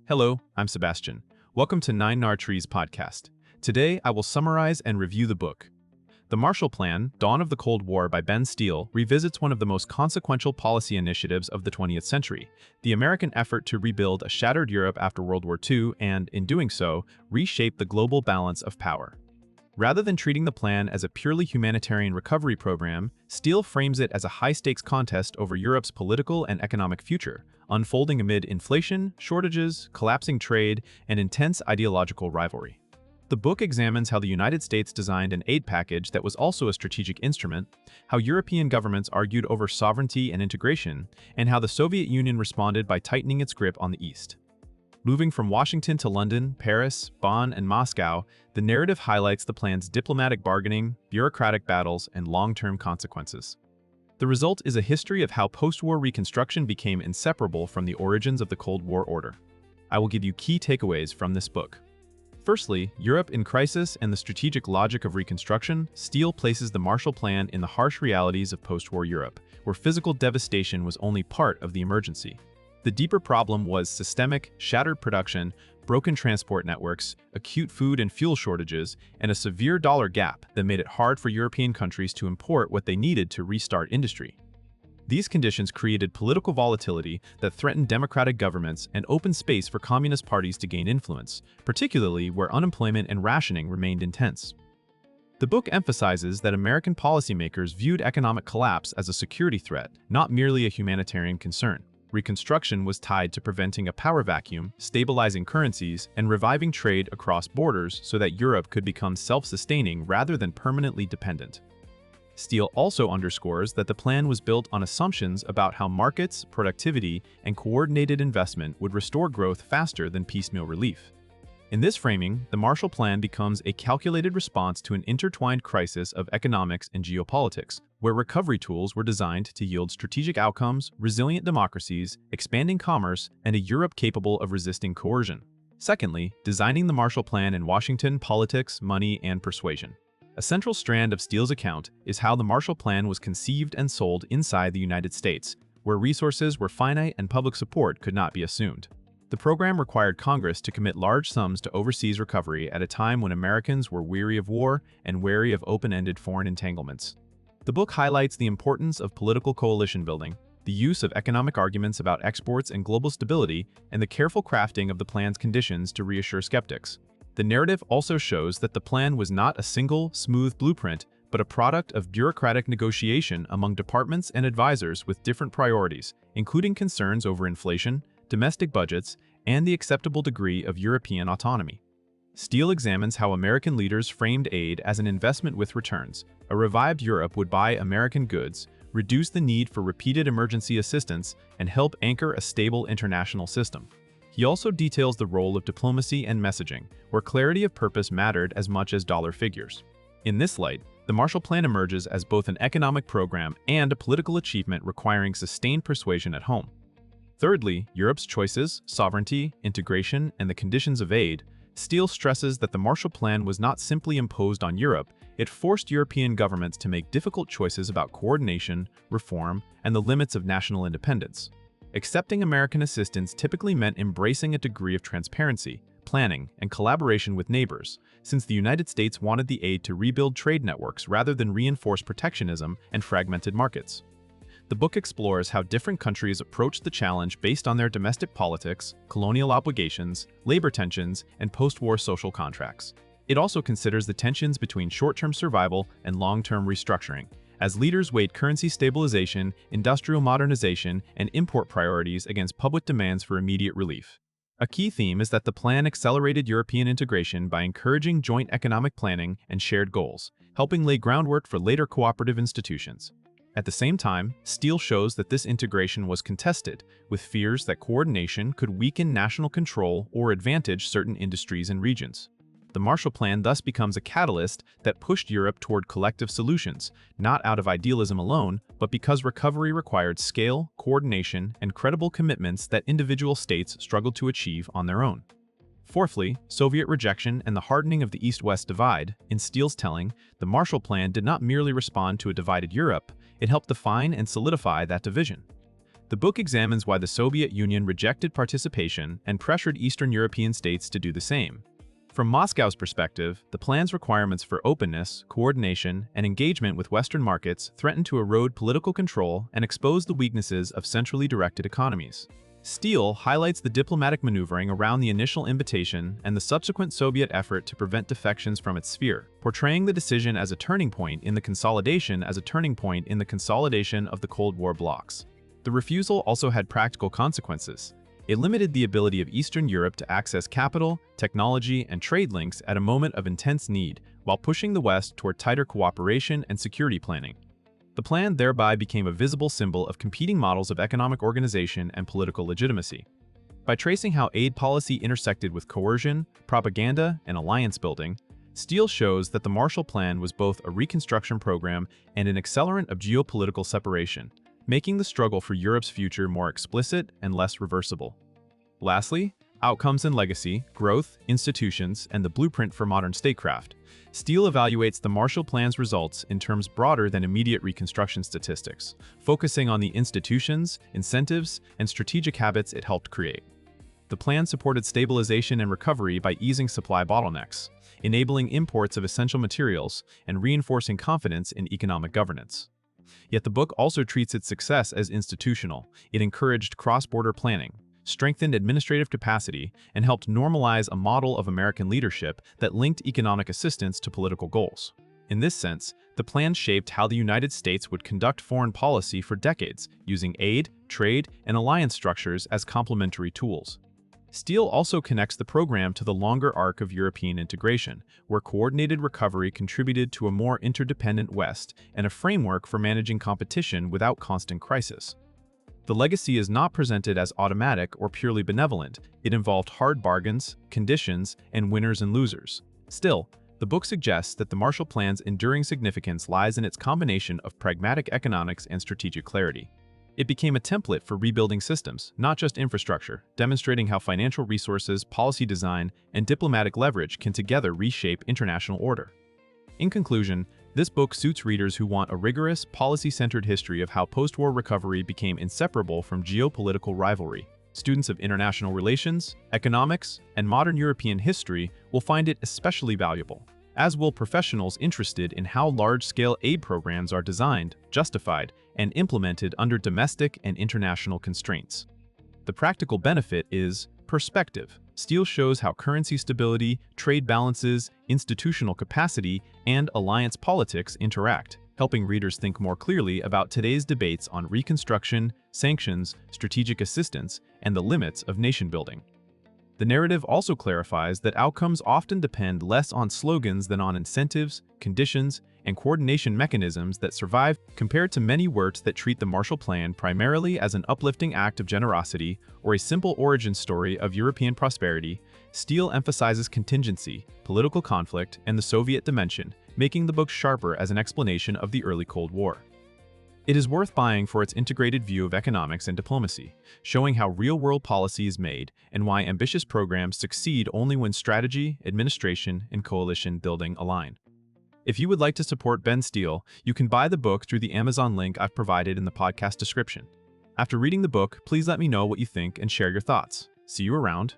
Hello, I'm Sebastian. Welcome to Nine Nar Trees podcast. Today, I will summarize and review the book. The Marshall Plan, Dawn of the Cold War by Benn Steil revisits one of the most consequential policy initiatives of the 20th century, the American effort to rebuild a shattered Europe after World War II and, in doing so, reshape the global balance of power. Rather than treating the plan as a purely humanitarian recovery program, Steil frames it as a high-stakes contest over Europe's political and economic future, unfolding amid inflation, shortages, collapsing trade, and intense ideological rivalry. The book examines how the United States designed an aid package that was also a strategic instrument, how European governments argued over sovereignty and integration, and how the Soviet Union responded by tightening its grip on the East. Moving from Washington to London, Paris, Bonn, and Moscow, the narrative highlights the plan's diplomatic bargaining, bureaucratic battles, and long-term consequences. The result is a history of how post-war reconstruction became inseparable from the origins of the Cold War order. I will give you key takeaways from this book. Firstly, Europe in Crisis and the Strategic Logic of Reconstruction, Steil places the Marshall Plan in the harsh realities of post-war Europe, where physical devastation was only part of the emergency. The deeper problem was systemic, shattered production, broken transport networks, acute food and fuel shortages, and a severe dollar gap that made it hard for European countries to import what they needed to restart industry. These conditions created political volatility that threatened democratic governments and opened space for communist parties to gain influence, particularly where unemployment and rationing remained intense. The book emphasizes that American policymakers viewed economic collapse as a security threat, not merely a humanitarian concern. Reconstruction was tied to preventing a power vacuum, stabilizing currencies, and reviving trade across borders so that Europe could become self-sustaining rather than permanently dependent. Steil also underscores that the plan was built on assumptions about how markets, productivity, and coordinated investment would restore growth faster than piecemeal relief. In this framing, the Marshall Plan becomes a calculated response to an intertwined crisis of economics and geopolitics, where recovery tools were designed to yield strategic outcomes, resilient democracies, expanding commerce, and a Europe capable of resisting coercion. Secondly, designing the Marshall Plan in Washington, politics, money, and persuasion. A central strand of Steil's account is how the Marshall Plan was conceived and sold inside the United States, where resources were finite and public support could not be assumed. The program required Congress to commit large sums to overseas recovery at a time when Americans were weary of war and wary of open-ended foreign entanglements. The book highlights the importance of political coalition building, the use of economic arguments about exports and global stability, and the careful crafting of the plan's conditions to reassure skeptics. The narrative also shows that the plan was not a single, smooth blueprint, but a product of bureaucratic negotiation among departments and advisors with different priorities, including concerns over inflation, domestic budgets, and the acceptable degree of European autonomy. Steil examines how American leaders framed aid as an investment with returns. A revived Europe would buy American goods, reduce the need for repeated emergency assistance, and help anchor a stable international system. He also details the role of diplomacy and messaging, where clarity of purpose mattered as much as dollar figures. In this light, the Marshall Plan emerges as both an economic program and a political achievement requiring sustained persuasion at home. Thirdly, Europe's choices, sovereignty, integration, and the conditions of aid. Steil stresses that the Marshall Plan was not simply imposed on Europe, it forced European governments to make difficult choices about coordination, reform, and the limits of national independence. Accepting American assistance typically meant embracing a degree of transparency, planning, and collaboration with neighbors, since the United States wanted the aid to rebuild trade networks rather than reinforce protectionism and fragmented markets. The book explores how different countries approached the challenge based on their domestic politics, colonial obligations, labor tensions, and post-war social contracts. It also considers the tensions between short-term survival and long-term restructuring, as leaders weighed currency stabilization, industrial modernization, and import priorities against public demands for immediate relief. A key theme is that the plan accelerated European integration by encouraging joint economic planning and shared goals, helping lay groundwork for later cooperative institutions. At the same time, Steil shows that this integration was contested, with fears that coordination could weaken national control or advantage certain industries and regions. The Marshall Plan thus becomes a catalyst that pushed Europe toward collective solutions, not out of idealism alone, but because recovery required scale, coordination, and credible commitments that individual states struggled to achieve on their own. Fourthly, Soviet rejection and the hardening of the East-West divide. In Steil's telling, the Marshall Plan did not merely respond to a divided Europe, it helped define and solidify that division. The book examines why the Soviet Union rejected participation and pressured Eastern European states to do the same. From Moscow's perspective, the plan's requirements for openness, coordination, and engagement with Western markets threatened to erode political control and expose the weaknesses of centrally directed economies. Steil highlights the diplomatic maneuvering around the initial invitation and the subsequent Soviet effort to prevent defections from its sphere, portraying the decision as a turning point in the consolidation of the Cold War blocs. The refusal also had practical consequences. It limited the ability of Eastern Europe to access capital, technology, and trade links at a moment of intense need, while pushing the West toward tighter cooperation and security planning. The plan thereby became a visible symbol of competing models of economic organization and political legitimacy. By tracing how aid policy intersected with coercion, propaganda, and alliance building, Steil shows that the Marshall Plan was both a reconstruction program and an accelerant of geopolitical separation, making the struggle for Europe's future more explicit and less reversible. Lastly, outcomes and legacy, growth, institutions, and the blueprint for modern statecraft. Steil evaluates the Marshall Plan's results in terms broader than immediate reconstruction statistics, focusing on the institutions, incentives, and strategic habits it helped create. The plan supported stabilization and recovery by easing supply bottlenecks, enabling imports of essential materials, and reinforcing confidence in economic governance. Yet the book also treats its success as institutional. It encouraged cross-border planning, strengthened administrative capacity, and helped normalize a model of American leadership that linked economic assistance to political goals. In this sense, the plan shaped how the United States would conduct foreign policy for decades, using aid, trade, and alliance structures as complementary tools. Steil also connects the program to the longer arc of European integration, where coordinated recovery contributed to a more interdependent West and a framework for managing competition without constant crisis. The legacy is not presented as automatic or purely benevolent. It involved hard bargains, conditions, and winners and losers. Still, the book suggests that the Marshall Plan's enduring significance lies in its combination of pragmatic economics and strategic clarity. It became a template for rebuilding systems, not just infrastructure, demonstrating how financial resources, policy design, and diplomatic leverage can together reshape international order. In conclusion, this book suits readers who want a rigorous, policy-centered history of how post-war recovery became inseparable from geopolitical rivalry. Students of international relations, economics, and modern European history will find it especially valuable, as will professionals interested in how large-scale aid programs are designed, justified, and implemented under domestic and international constraints. The practical benefit is perspective. Steil shows how currency stability, trade balances, institutional capacity, and alliance politics interact, helping readers think more clearly about today's debates on reconstruction, sanctions, strategic assistance, and the limits of nation-building. The narrative also clarifies that outcomes often depend less on slogans than on incentives, conditions, and coordination mechanisms that survive, compared to many works that treat the Marshall Plan primarily as an uplifting act of generosity or a simple origin story of European prosperity. Steil emphasizes contingency, political conflict, and the Soviet dimension, making the book sharper as an explanation of the early Cold War. It is worth buying for its integrated view of economics and diplomacy, showing how real-world policy is made and why ambitious programs succeed only when strategy, administration, and coalition building align. If you would like to support Benn Steil, you can buy the book through the Amazon link I've provided in the podcast description. After reading the book, please let me know what you think and share your thoughts. See you around.